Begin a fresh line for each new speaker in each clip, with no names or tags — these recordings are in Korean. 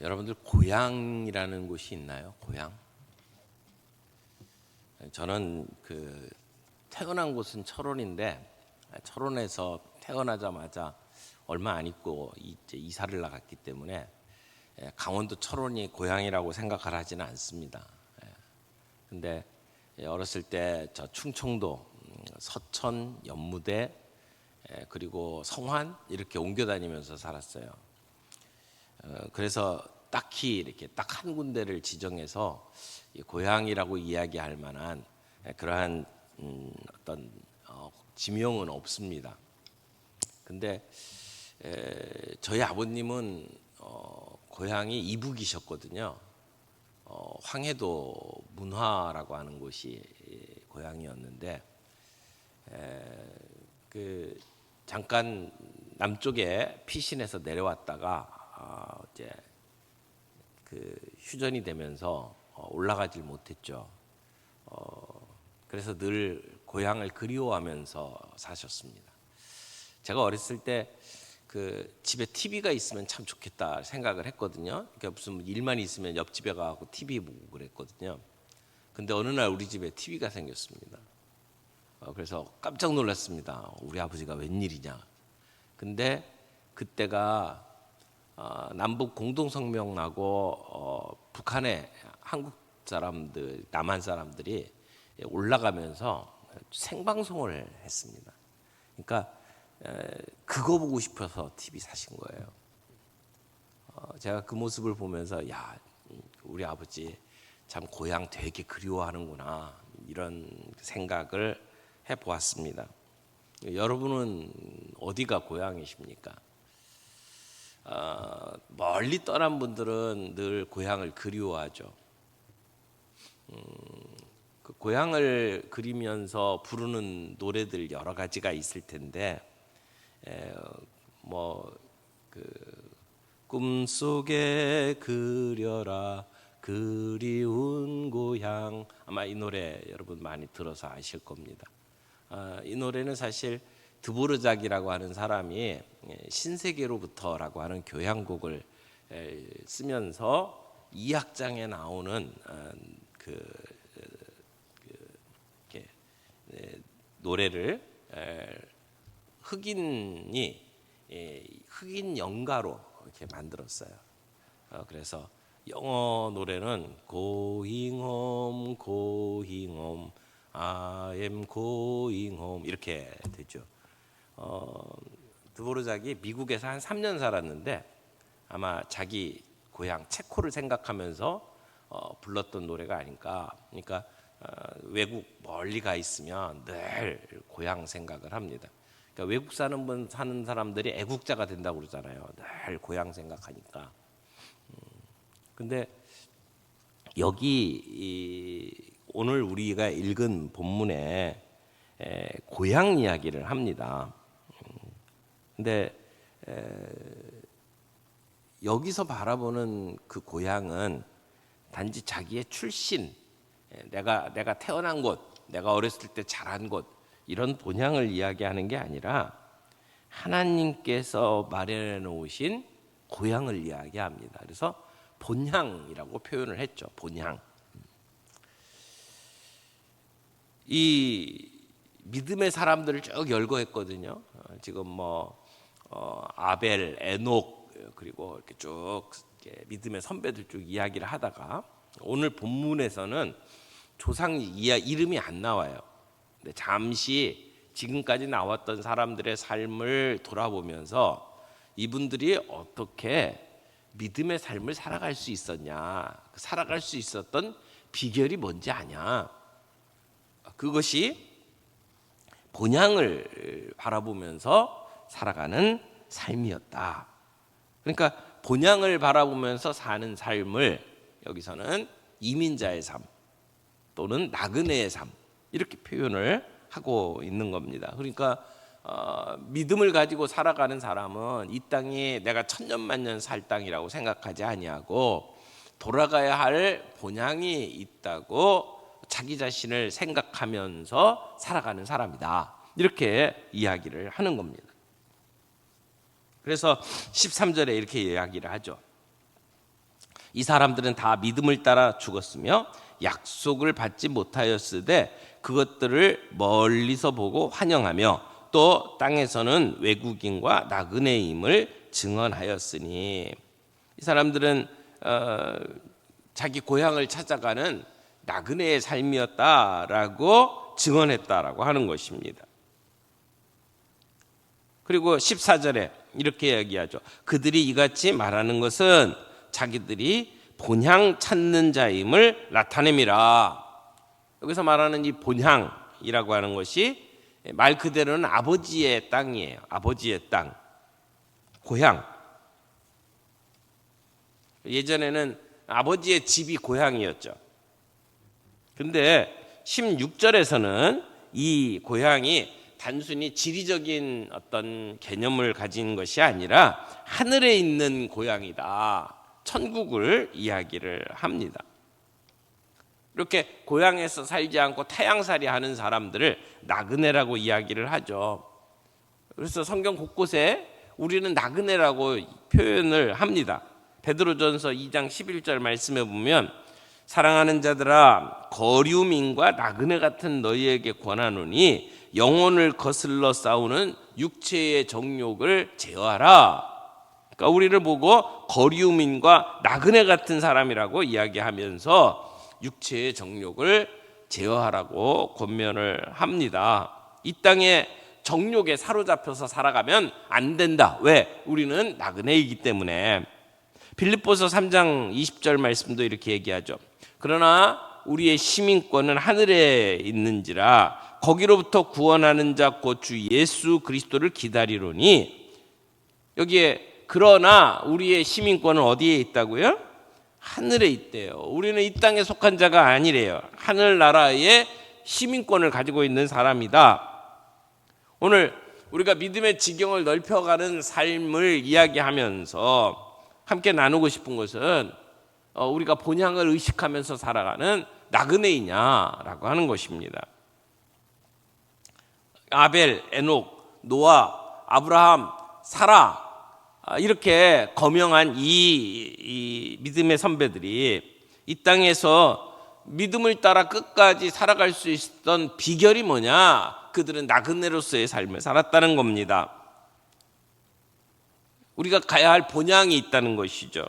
여러분들 고향이라는 곳이 있나요? 고향? 저는 태어난 곳은 철원인데 철원에서 태어나자마자 얼마 안 있고 이제 이사를 나갔기 때문에 강원도 철원이 고향이라고 생각을 하지는 않습니다. 근데 어렸을 때 저 충청도, 서천, 연무대 그리고 성환 이렇게 옮겨 다니면서 살았어요. 그래서 딱히 이렇게 딱 한 군데를 지정해서 고향이라고 이야기할 만한 그러한 어떤 지명은 없습니다. 근데 저희 아버님은 고향이 이북이셨거든요. 황해도 문화라고 하는 곳이 고향이었는데 잠깐 남쪽에 피신해서 내려왔다가 이제 휴전이 되면서 올라가질 못했죠. 그래서 늘 고향을 그리워하면서 사셨습니다. 제가 어렸을 때 집에 TV가 있으면 참 좋겠다 생각을 했거든요. 그러니까 무슨 일만 있으면 옆집에 가고 TV 보고 그랬거든요. 근데 어느 날 우리 집에 TV가 생겼습니다. 그래서 깜짝 놀랐습니다. 우리 아버지가 웬일이냐. 근데 그때가 남북 공동성명 나고 북한의 한국 사람들, 남한 사람들이 올라가면서 생방송을 했습니다. 그러니까 그거 보고 싶어서 TV 사신 거예요. 제가 그 모습을 보면서 야, 우리 아버지 참 고향 되게 그리워하는구나 이런 생각을 해보았습니다. 여러분은 어디가 고향이십니까? 멀리 떠난 분들은 늘 고향을 그리워하죠. 그 고향을 그리면서 부르는 노래들 여러 가지가 있을 텐데, 꿈속에 그려라 그리운 고향, 아마 이 노래 여러분 많이 들어서 아실 겁니다. 이 노래는 사실 드보르작이라고 하는 사람이 신세계로부터라고 하는 교향곡을 쓰면서 2악장에 나오는 노래를 흑인 연가로 이렇게 만들었어요. 그래서 영어 노래는 Going home, going home, I am going home 이렇게 되죠. 드보르작이 미국에서 한 3년 살았는데 아마 자기 고향 체코를 생각하면서 불렀던 노래가 아닐까. 그러니까 외국 멀리 가 있으면 늘 고향 생각을 합니다. 그러니까 외국 사는 사람들이 애국자가 된다고 그러잖아요. 늘 고향 생각하니까. 근데 여기 오늘 우리가 읽은 본문에 고향 이야기를 합니다. 근데 여기서 바라보는 그 고향은 단지 자기의 출신, 내가 태어난 곳, 내가 어렸을 때 자란 곳 이런 본향을 이야기하는 게 아니라 하나님께서 마련해 놓으신 고향을 이야기합니다. 그래서 본향이라고 표현을 했죠. 본향. 이 믿음의 사람들을 쭉 열거했거든요. 지금 아벨, 에녹 그리고 이렇게 쭉 믿음의 선배들 쭉 이야기를 하다가 오늘 본문에서는 조상 이름이 안 나와요. 근데 잠시 지금까지 나왔던 사람들의 삶을 돌아보면서 이분들이 어떻게 믿음의 삶을 살아갈 수 있었냐, 살아갈 수 있었던 비결이 뭔지 아냐. 그것이 본향을 바라보면서 살아가는 삶이었다. 그러니까 본향을 바라보면서 사는 삶을 여기서는 이민자의 삶 또는 나그네의 삶 이렇게 표현을 하고 있는 겁니다. 그러니까 믿음을 가지고 살아가는 사람은 이 땅이 내가 천년만년 살 땅이라고 생각하지 아니하고 돌아가야 할 본향이 있다고 자기 자신을 생각하면서 살아가는 사람이다. 이렇게 이야기를 하는 겁니다. 그래서 13절에 이렇게 이야기를 하죠. 이 사람들은 다 믿음을 따라 죽었으며 약속을 받지 못하였으되 그것들을 멀리서 보고 환영하며 또 땅에서는 외국인과 나그네임을 증언하였으니, 이 사람들은 자기 고향을 찾아가는 나그네의 삶이었다라고 증언했다라고 하는 것입니다. 그리고 14절에 이렇게 이야기하죠. 그들이 이같이 말하는 것은 자기들이 본향 찾는 자임을 나타냄이라. 여기서 말하는 이 본향이라고 하는 것이 말 그대로는 아버지의 땅이에요. 아버지의 땅, 고향. 예전에는 아버지의 집이 고향이었죠. 근데 16절에서는 이 고향이 단순히 지리적인 어떤 개념을 가진 것이 아니라 하늘에 있는 고향이다, 천국을 이야기를 합니다. 이렇게 고향에서 살지 않고 타향살이 하는 사람들을 나그네라고 이야기를 하죠. 그래서 성경 곳곳에 우리는 나그네라고 표현을 합니다. 베드로전서 2장 11절 말씀에 보면 사랑하는 자들아 거류민과 나그네 같은 너희에게 권하노니 영혼을 거슬러 싸우는 육체의 정욕을 제어하라. 그러니까 우리를 보고 거류민과 나그네 같은 사람이라고 이야기하면서 육체의 정욕을 제어하라고 권면을 합니다. 이 땅에 정욕에 사로잡혀서 살아가면 안 된다. 왜? 우리는 나그네이기 때문에. 빌립보서 3장 20절 말씀도 이렇게 얘기하죠. 그러나 우리의 시민권은 하늘에 있는지라 거기로부터 구원하는 자 곧 주 예수 그리스도를 기다리로니, 여기에 그러나 우리의 시민권은 어디에 있다고요? 하늘에 있대요. 우리는 이 땅에 속한 자가 아니래요. 하늘나라의 시민권을 가지고 있는 사람이다. 오늘 우리가 믿음의 지경을 넓혀가는 삶을 이야기하면서 함께 나누고 싶은 것은 우리가 본향을 의식하면서 살아가는 나그네이냐라고 하는 것입니다. 아벨, 에녹, 노아, 아브라함, 사라, 이렇게 거명한 이 믿음의 선배들이 이 땅에서 믿음을 따라 끝까지 살아갈 수 있었던 비결이 뭐냐? 그들은 나그네로서의 삶을 살았다는 겁니다. 우리가 가야 할 본향이 있다는 것이죠.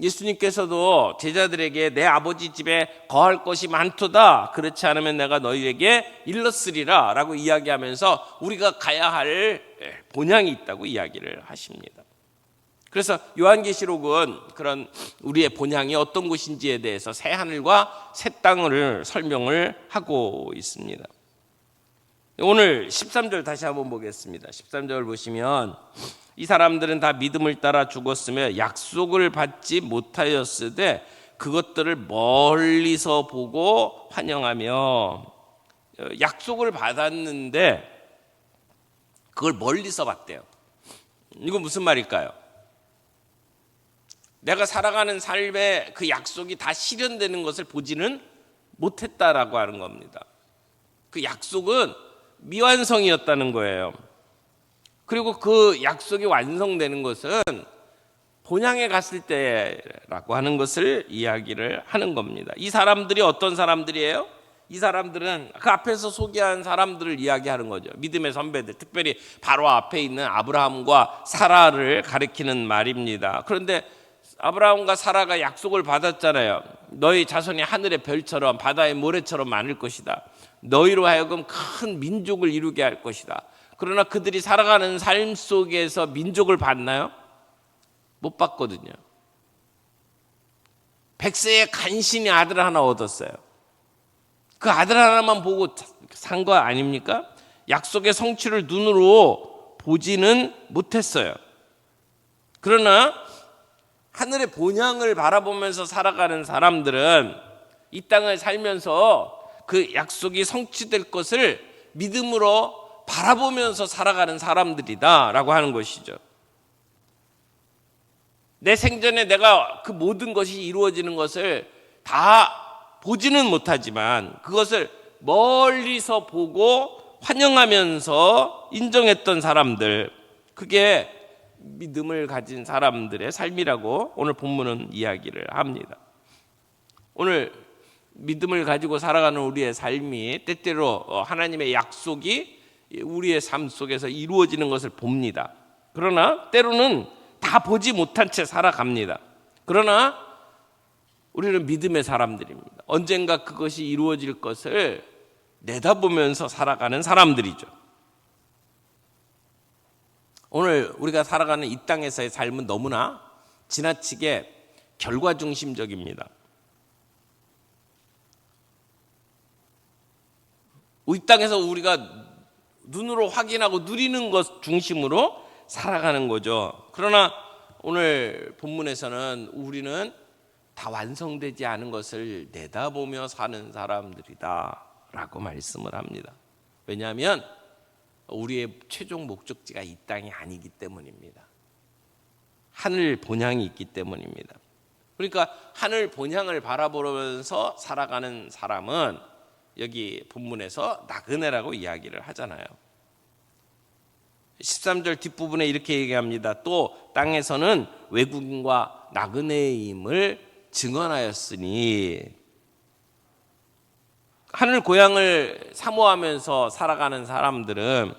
예수님께서도 제자들에게 내 아버지 집에 거할 것이 많도다, 그렇지 않으면 내가 너희에게 일렀으리라 라고 이야기하면서 우리가 가야 할 본향이 있다고 이야기를 하십니다. 그래서 요한계시록은 그런 우리의 본향이 어떤 곳인지에 대해서 새 하늘과 새 땅을 설명을 하고 있습니다. 오늘 13절 다시 한번 보겠습니다. 13절 보시면 이 사람들은 다 믿음을 따라 죽었으며 약속을 받지 못하였으되 그것들을 멀리서 보고 환영하며, 약속을 받았는데 그걸 멀리서 봤대요. 이건 무슨 말일까요? 내가 살아가는 삶에 그 약속이 다 실현되는 것을 보지는 못했다라고 하는 겁니다. 그 약속은 미완성이었다는 거예요. 그리고 그 약속이 완성되는 것은 본향에 갔을 때라고 하는 것을 이야기를 하는 겁니다. 이 사람들이 어떤 사람들이에요? 이 사람들은 그 앞에서 소개한 사람들을 이야기하는 거죠. 믿음의 선배들, 특별히 바로 앞에 있는 아브라함과 사라를 가리키는 말입니다. 그런데 아브라함과 사라가 약속을 받았잖아요. 너희 자손이 하늘의 별처럼 바다의 모래처럼 많을 것이다. 너희로 하여금 큰 민족을 이루게 할 것이다. 그러나 그들이 살아가는 삶 속에서 민족을 봤나요? 못 봤거든요. 100세에 간신히 아들 하나 얻었어요. 그 아들 하나만 보고 산 거 아닙니까? 약속의 성취를 눈으로 보지는 못했어요. 그러나 하늘의 본향을 바라보면서 살아가는 사람들은 이 땅을 살면서 그 약속이 성취될 것을 믿음으로 바라보면서 살아가는 사람들이다라고 하는 것이죠. 내 생전에 내가 그 모든 것이 이루어지는 것을 다 보지는 못하지만 그것을 멀리서 보고 환영하면서 인정했던 사람들, 그게 믿음을 가진 사람들의 삶이라고 오늘 본문은 이야기를 합니다. 오늘 믿음을 가지고 살아가는 우리의 삶이 때때로 하나님의 약속이 우리의 삶 속에서 이루어지는 것을 봅니다. 그러나 때로는 다 보지 못한 채 살아갑니다. 그러나 우리는 믿음의 사람들입니다. 언젠가 그것이 이루어질 것을 내다보면서 살아가는 사람들이죠. 오늘 우리가 살아가는 이 땅에서의 삶은 너무나 지나치게 결과 중심적입니다. 이 땅에서 우리가 눈으로 확인하고 누리는 것 중심으로 살아가는 거죠. 그러나 오늘 본문에서는 우리는 다 완성되지 않은 것을 내다보며 사는 사람들이다 라고 말씀을 합니다. 왜냐하면 우리의 최종 목적지가 이 땅이 아니기 때문입니다. 하늘 본향이 있기 때문입니다. 그러니까 하늘 본향을 바라보면서 살아가는 사람은 여기 본문에서 나그네라고 이야기를 하잖아요. 13절 뒷부분에 이렇게 얘기합니다. 또 땅에서는 외국인과 나그네임을 증언하였으니, 하늘 고향을 사모하면서 살아가는 사람들은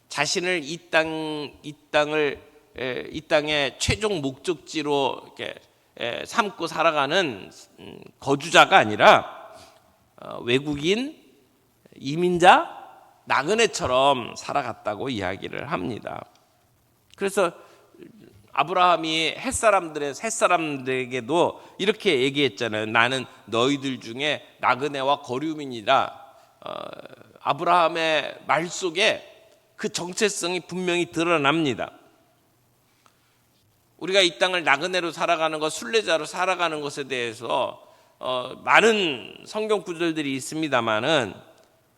자신을 이 땅의 최종 목적지로 이렇게 삼고 살아가는 거주자가 아니라 외국인, 이민자, 나그네처럼 살아갔다고 이야기를 합니다. 그래서 아브라함이 햇사람들에게도 이렇게 얘기했잖아요. 나는 너희들 중에 나그네와 거류민이다. 아브라함의 말 속에 그 정체성이 분명히 드러납니다. 우리가 이 땅을 나그네로 살아가는 것, 순례자로 살아가는 것에 대해서 많은 성경 구절들이 있습니다만은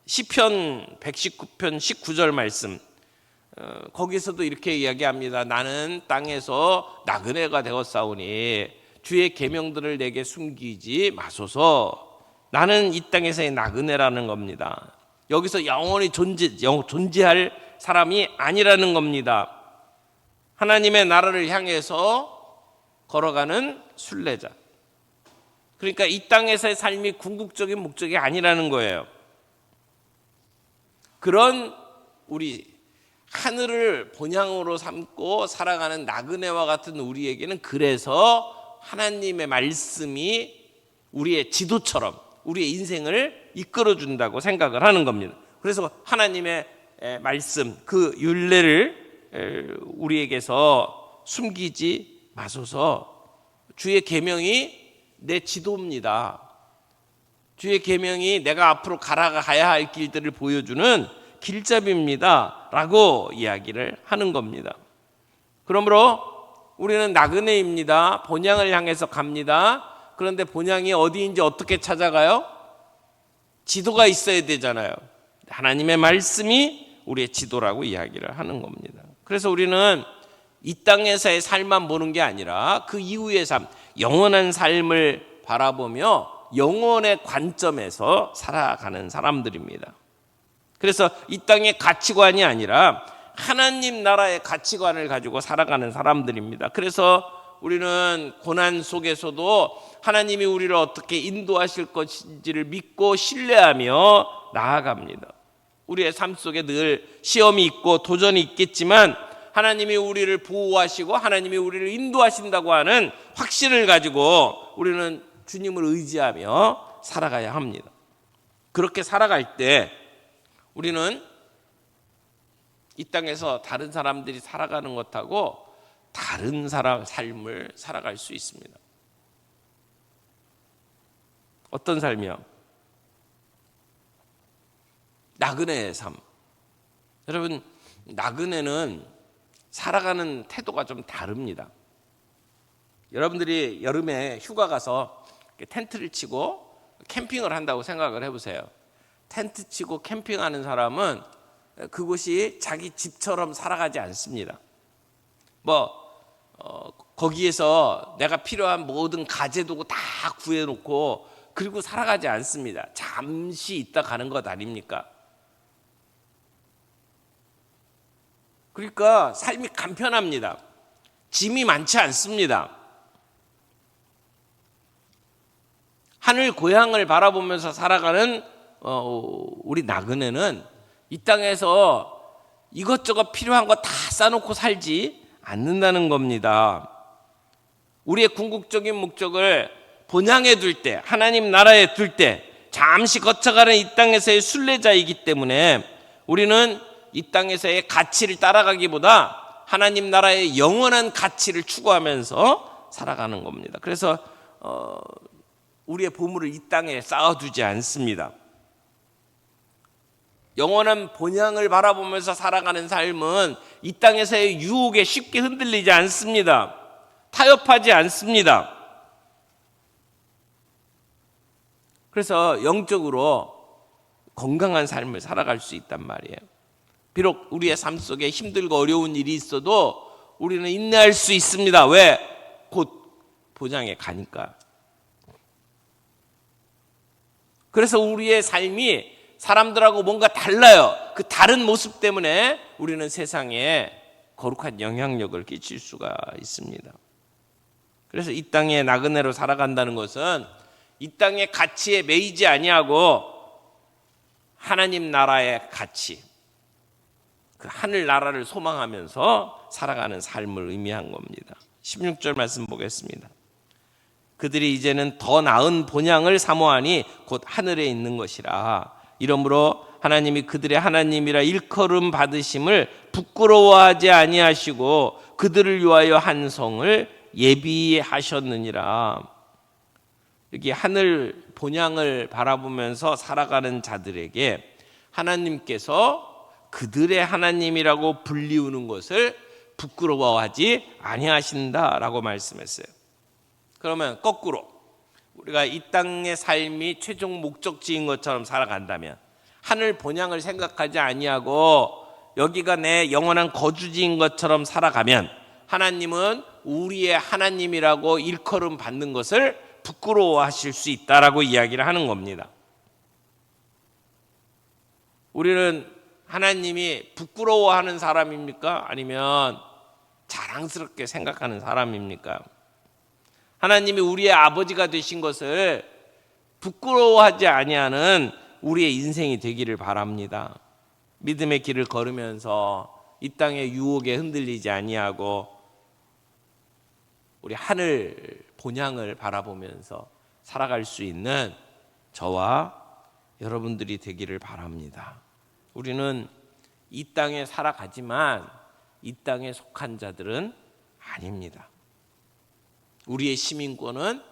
시편 119편 19절 말씀, 거기서도 이렇게 이야기합니다. 나는 땅에서 나그네가 되었사오니 주의 계명들을 내게 숨기지 마소서. 나는 이 땅에서의 나그네라는 겁니다. 여기서 영원히 존재할 사람이 아니라는 겁니다. 하나님의 나라를 향해서 걸어가는 순례자. 그러니까 이 땅에서의 삶이 궁극적인 목적이 아니라는 거예요. 그런 우리 하늘을 본향으로 삼고 살아가는 나그네와 같은 우리에게는 그래서 하나님의 말씀이 우리의 지도처럼 우리의 인생을 이끌어준다고 생각을 하는 겁니다. 그래서 하나님의 말씀, 그 율례를 우리에게서 숨기지 마소서. 주의 계명이 내 지도입니다. 주의 계명이 내가 앞으로 가야 할 길들을 보여주는 길잡이입니다 라고 이야기를 하는 겁니다. 그러므로 우리는 나그네입니다. 본향을 향해서 갑니다. 그런데 본향이 어디인지 어떻게 찾아가요? 지도가 있어야 되잖아요. 하나님의 말씀이 우리의 지도라고 이야기를 하는 겁니다. 그래서 우리는 이 땅에서의 삶만 보는 게 아니라 그 이후의 삶, 영원한 삶을 바라보며 영혼의 관점에서 살아가는 사람들입니다. 그래서 이 땅의 가치관이 아니라 하나님 나라의 가치관을 가지고 살아가는 사람들입니다. 그래서 우리는 고난 속에서도 하나님이 우리를 어떻게 인도하실 것인지를 믿고 신뢰하며 나아갑니다. 우리의 삶 속에 늘 시험이 있고 도전이 있겠지만 하나님이 우리를 보호하시고 하나님이 우리를 인도하신다고 하는 확신을 가지고 우리는 주님을 의지하며 살아가야 합니다. 그렇게 살아갈 때 우리는 이 땅에서 다른 사람들이 살아가는 것하고 다른 삶을 살아갈 수 있습니다. 어떤 삶이요? 나그네의 삶. 여러분, 나그네는 살아가는 태도가 좀 다릅니다. 여러분들이 여름에 휴가 가서 텐트를 치고 캠핑을 한다고 생각을 해보세요. 텐트 치고 캠핑하는 사람은 그곳이 자기 집처럼 살아가지 않습니다. 거기에서 내가 필요한 모든 가재도구 다 구해놓고 그리고 살아가지 않습니다. 잠시 있다 가는 것 아닙니까? 그러니까 삶이 간편합니다. 짐이 많지 않습니다. 하늘 고향을 바라보면서 살아가는 우리 나그네는 이 땅에서 이것저것 필요한 거 다 싸놓고 살지 않는다는 겁니다. 우리의 궁극적인 목적을 본향에 둘 때, 하나님 나라에 둘 때 잠시 거쳐가는 이 땅에서의 순례자이기 때문에 우리는 이 땅에서의 가치를 따라가기보다 하나님 나라의 영원한 가치를 추구하면서 살아가는 겁니다. 그래서 우리의 보물을 이 땅에 쌓아두지 않습니다. 영원한 본향을 바라보면서 살아가는 삶은 이 땅에서의 유혹에 쉽게 흔들리지 않습니다. 타협하지 않습니다. 그래서 영적으로 건강한 삶을 살아갈 수 있단 말이에요. 비록 우리의 삶 속에 힘들고 어려운 일이 있어도 우리는 인내할 수 있습니다. 왜? 곧 본향에 가니까. 그래서 우리의 삶이 사람들하고 뭔가 달라요. 그 다른 모습 때문에 우리는 세상에 거룩한 영향력을 끼칠 수가 있습니다. 그래서 이 땅에 나그네로 살아간다는 것은 이 땅의 가치에 매이지 아니하고 하나님 나라의 가치, 그 하늘 나라를 소망하면서 살아가는 삶을 의미한 겁니다. 16절 말씀 보겠습니다. 그들이 이제는 더 나은 본향을 사모하니 곧 하늘에 있는 것이라. 이러므로 하나님이 그들의 하나님이라 일컬음 받으심을 부끄러워하지 아니하시고 그들을 위하여 한 성을 예비하셨느니라. 여기 하늘 본향을 바라보면서 살아가는 자들에게 하나님께서 그들의 하나님이라고 불리우는 것을 부끄러워하지 아니하신다라고 말씀했어요. 그러면 거꾸로 우리가 이 땅의 삶이 최종 목적지인 것처럼 살아간다면, 하늘 본향을 생각하지 아니하고 여기가 내 영원한 거주지인 것처럼 살아가면 하나님은 우리의 하나님이라고 일컬음 받는 것을 부끄러워하실 수 있다라고 이야기를 하는 겁니다. 우리는 하나님이 부끄러워하는 사람입니까? 아니면 자랑스럽게 생각하는 사람입니까? 하나님이 우리의 아버지가 되신 것을 부끄러워하지 아니하는 우리의 인생이 되기를 바랍니다. 믿음의 길을 걸으면서 이 땅의 유혹에 흔들리지 아니하고 우리 하늘 본향을 바라보면서 살아갈 수 있는 저와 여러분들이 되기를 바랍니다. 우리는 이 땅에 살아가지만 이 땅에 속한 자들은 아닙니다. 우리의 시민권은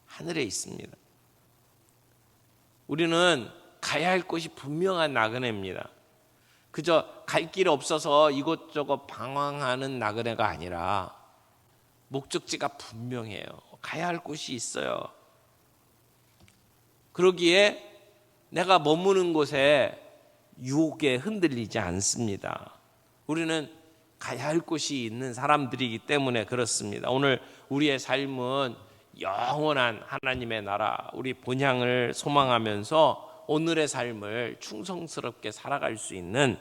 하늘에 있습니다. 우리는 가야 할 곳이 분명한 나그네입니다. 그저 갈 길 없어서 이곳저곳 방황하는 나그네가 아니라 목적지가 분명해요. 가야 할 곳이 있어요. 그러기에 내가 머무는 곳에 유혹에 흔들리지 않습니다. 우리는 가야 할 곳이 있는 사람들이기 때문에 그렇습니다. 오늘 우리의 삶은 영원한 하나님의 나라, 우리 본향을 소망하면서 오늘의 삶을 충성스럽게 살아갈 수 있는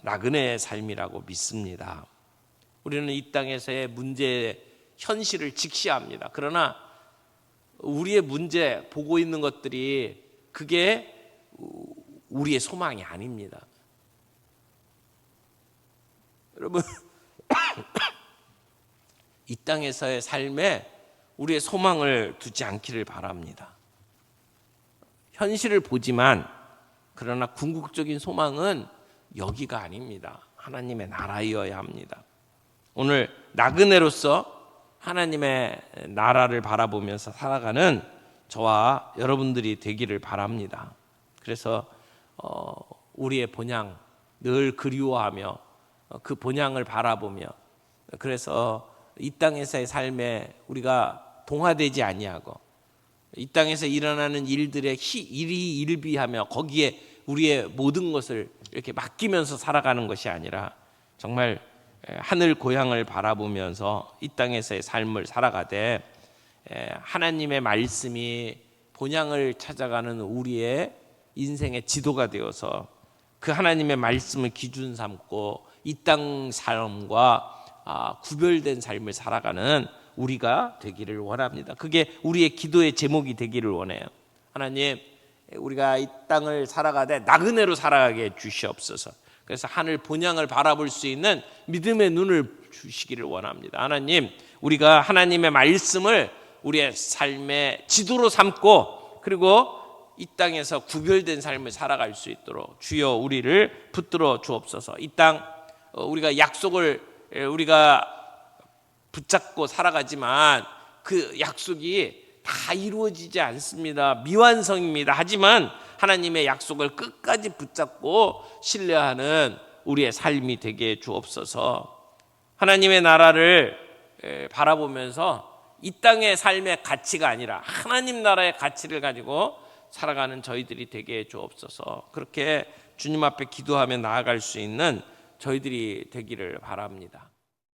나그네의 삶이라고 믿습니다. 우리는 이 땅에서의 문제의 현실을 직시합니다. 그러나 우리의 문제, 보고 있는 것들이 그게 우리의 소망이 아닙니다. 여러분, 이 땅에서의 삶에 우리의 소망을 두지 않기를 바랍니다. 현실을 보지만 그러나 궁극적인 소망은 여기가 아닙니다. 하나님의 나라이어야 합니다. 오늘 나그네로서 하나님의 나라를 바라보면서 살아가는 저와 여러분들이 되기를 바랍니다. 그래서 우리의 본향 늘 그리워하며 그 본향을 바라보며, 그래서 이 땅에서의 삶에 우리가 동화되지 아니하고 이 땅에서 일어나는 일들에 일희일비하며 거기에 우리의 모든 것을 이렇게 맡기면서 살아가는 것이 아니라 정말 하늘 고향을 바라보면서 이 땅에서의 삶을 살아가되 하나님의 말씀이 본향을 찾아가는 우리의 인생의 지도가 되어서 그 하나님의 말씀을 기준 삼고 이 땅 삶과 구별된 삶을 살아가는 우리가 되기를 원합니다. 그게 우리의 기도의 제목이 되기를 원해요. 하나님, 우리가 이 땅을 살아가되 나그네로 살아가게 주시옵소서. 그래서 하늘 본향을 바라볼 수 있는 믿음의 눈을 주시기를 원합니다. 하나님, 우리가 하나님의 말씀을 우리의 삶의 지도로 삼고 그리고 이 땅에서 구별된 삶을 살아갈 수 있도록 주여 우리를 붙들어 주옵소서. 이 땅 우리가 약속을 우리가 붙잡고 살아가지만 그 약속이 다 이루어지지 않습니다. 미완성입니다. 하지만 하나님의 약속을 끝까지 붙잡고 신뢰하는 우리의 삶이 되게 주옵소서. 하나님의 나라를 바라보면서 이 땅의 삶의 가치가 아니라 하나님 나라의 가치를 가지고 살아가는 저희들이 되게 주옵소서. 그렇게 주님 앞에 기도하며 나아갈 수 있는 저희들이 되기를 바랍니다.